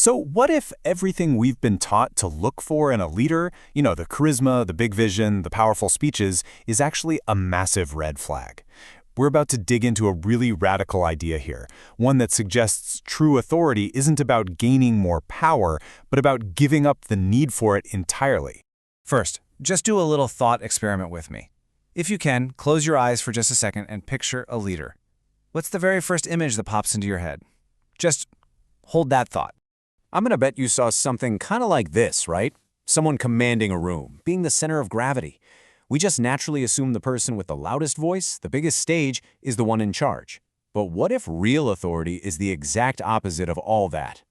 So what if everything we've been taught to look for in a leader, the charisma, the big vision, the powerful speeches, is actually a massive red flag? We're about to dig into a really radical idea here, one that suggests true authority isn't about gaining more power, but about giving up the need for it entirely. First, just do a little thought experiment with me. If you can, close your eyes for just a second and picture a leader. What's the very first image that pops into your head? Just hold that thought. I'm gonna bet you saw something kind of like this, right? Someone commanding a room, being the center of gravity. We just naturally assume the person with the loudest voice, the biggest stage, is the one in charge. But what if real authority is the exact opposite of all that?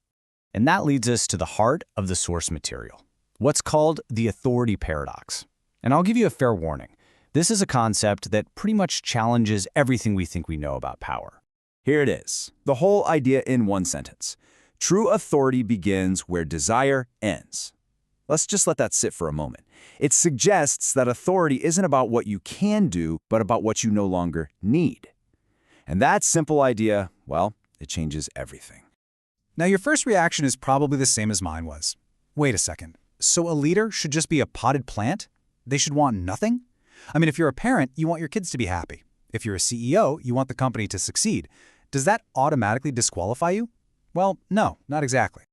And that leads us to the heart of the source material, what's called the authority paradox. And I'll give you a fair warning. This is a concept that pretty much challenges everything we think we know about power. Here it is, the whole idea in one sentence. True authority begins where desire ends. Let's just let that sit for a moment. It suggests that authority isn't about what you can do, but about what you no longer need. And that simple idea, well, it changes everything. Now, your first reaction is probably the same as mine was. Wait a second. So a leader should just be a potted plant? They should want nothing? I mean, if you're a parent, you want your kids to be happy. If you're a CEO, you want the company to succeed. Does that automatically disqualify you? Well, no, not exactly.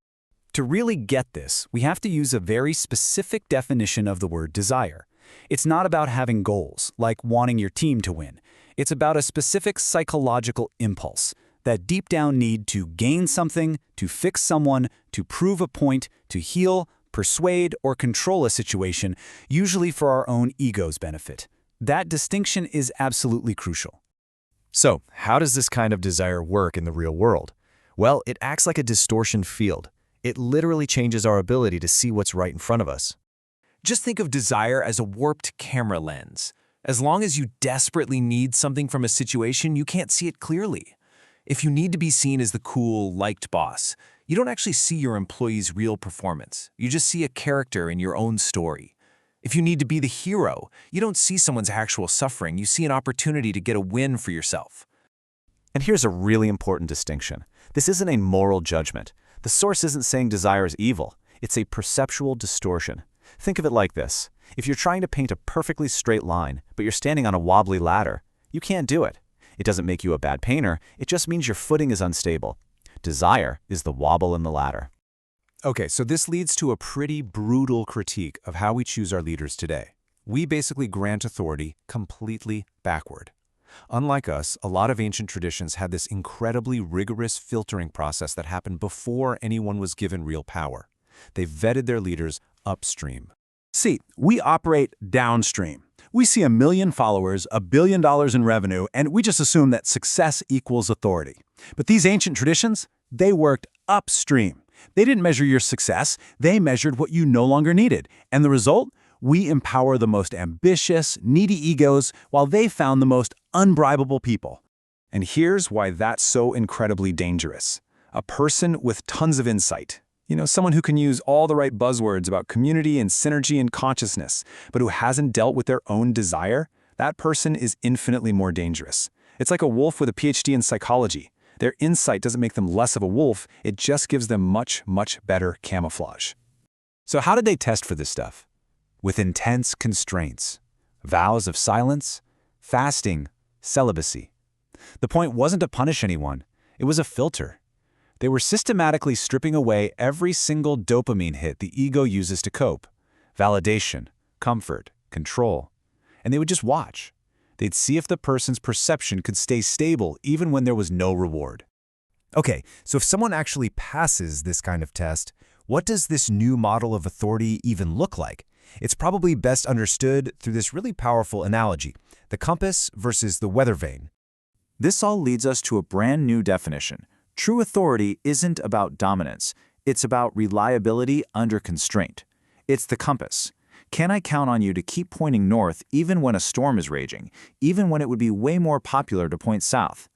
To really get this, we have to use a very specific definition of the word desire. It's not about having goals, like wanting your team to win. It's about a specific psychological impulse, that deep down need to gain something, to fix someone, to prove a point, to heal, persuade, or control a situation, usually for our own ego's benefit. That distinction is absolutely crucial. So, how does this kind of desire work in the real world? Well, it acts like a distortion field. It literally changes our ability to see what's right in front of us. Just think of desire as a warped camera lens. As long as you desperately need something from a situation, you can't see it clearly. If you need to be seen as the cool, liked boss, you don't actually see your employee's real performance. You just see a character in your own story. If you need to be the hero, you don't see someone's actual suffering. You see an opportunity to get a win for yourself. And here's a really important distinction. This isn't a moral judgment. The source isn't saying desire is evil. It's a perceptual distortion. Think of it like this. If you're trying to paint a perfectly straight line, but you're standing on a wobbly ladder, you can't do it. It doesn't make you a bad painter. It just means your footing is unstable. Desire is the wobble in the ladder. Okay, so this leads to a pretty brutal critique of how we choose our leaders today. We basically grant authority completely backward. Unlike us, a lot of ancient traditions had this incredibly rigorous filtering process that happened before anyone was given real power. They vetted their leaders upstream. See, we operate downstream. We see 1 million followers, $1 billion in revenue, and we just assume that success equals authority. But these ancient traditions, they worked upstream. They didn't measure your success, they measured what you no longer needed. And the result? We empower the most ambitious, needy egos while they found the most unbribable people. And here's why that's so incredibly dangerous. A person with tons of insight. Someone who can use all the right buzzwords about community and synergy and consciousness, but who hasn't dealt with their own desire, that person is infinitely more dangerous. It's like a wolf with a PhD in psychology. Their insight doesn't make them less of a wolf, it just gives them much, much better camouflage. So how did they test for this stuff? With intense constraints, vows of silence, fasting, celibacy. The point wasn't to punish anyone, it was a filter. They were systematically stripping away every single dopamine hit the ego uses to cope. Validation, comfort, control. And they would just watch. They'd see if the person's perception could stay stable even when there was no reward. Okay, so if someone actually passes this kind of test, what does this new model of authority even look like? It's probably best understood through this really powerful analogy, the compass versus the weather vane. This all leads us to a brand new definition. True authority isn't about dominance. It's about reliability under constraint. It's the compass. Can I count on you to keep pointing north even when a storm is raging, even when it would be way more popular to point south?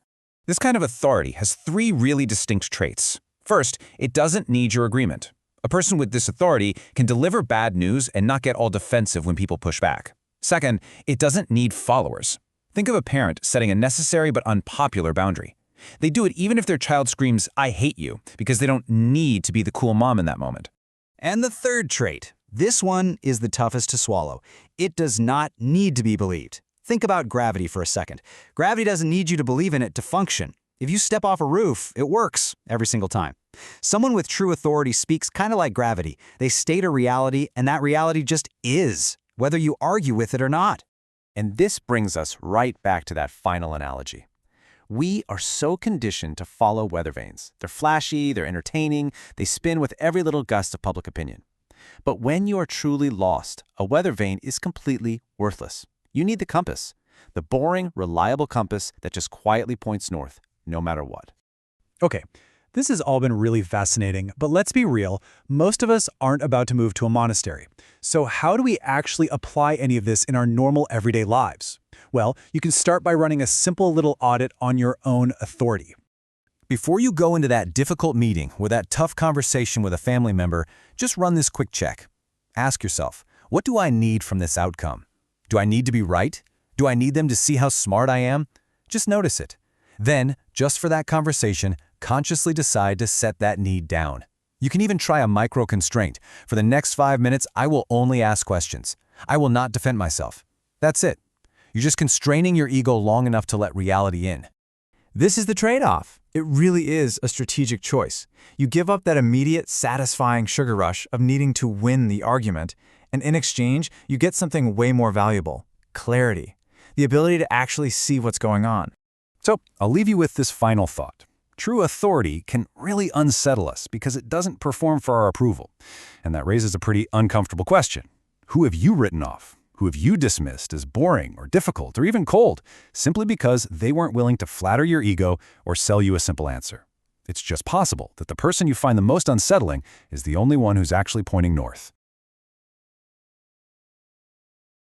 This kind of authority has 3 really distinct traits. First, it doesn't need your agreement. A person with this authority can deliver bad news and not get all defensive when people push back. Second, it doesn't need followers. Think of a parent setting a necessary but unpopular boundary. They do it even if their child screams, "I hate you," because they don't need to be the cool mom in that moment. And the third trait. This one is the toughest to swallow. It does not need to be believed. Think about gravity for a second. Gravity doesn't need you to believe in it to function. If you step off a roof, it works every single time. Someone with true authority speaks kind of like gravity. They state a reality, and that reality just is, whether you argue with it or not. And this brings us right back to that final analogy. We are so conditioned to follow weather vanes. They're flashy, they're entertaining, they spin with every little gust of public opinion. But when you are truly lost, a weather vane is completely worthless. You need the compass, the boring, reliable compass that just quietly points north, no matter what. Okay, this has all been really fascinating, but let's be real, most of us aren't about to move to a monastery. So how do we actually apply any of this in our normal everyday lives? Well, you can start by running a simple little audit on your own authority. Before you go into that difficult meeting or that tough conversation with a family member, just run this quick check. Ask yourself, what do I need from this outcome? Do I need to be right? Do I need them to see how smart I am? Just notice it. Then, just for that conversation, consciously decide to set that need down. You can even try a micro constraint. For the next 5 minutes, I will only ask questions. I will not defend myself. That's it. You're just constraining your ego long enough to let reality in. This is the trade-off. It really is a strategic choice. You give up that immediate, satisfying sugar rush of needing to win the argument, and in exchange, you get something way more valuable: clarity, the ability to actually see what's going on. So, I'll leave you with this final thought. True authority can really unsettle us because it doesn't perform for our approval. And that raises a pretty uncomfortable question. Who have you written off? Who have you dismissed as boring or difficult or even cold, simply because they weren't willing to flatter your ego or sell you a simple answer? It's just possible that the person you find the most unsettling is the only one who's actually pointing north.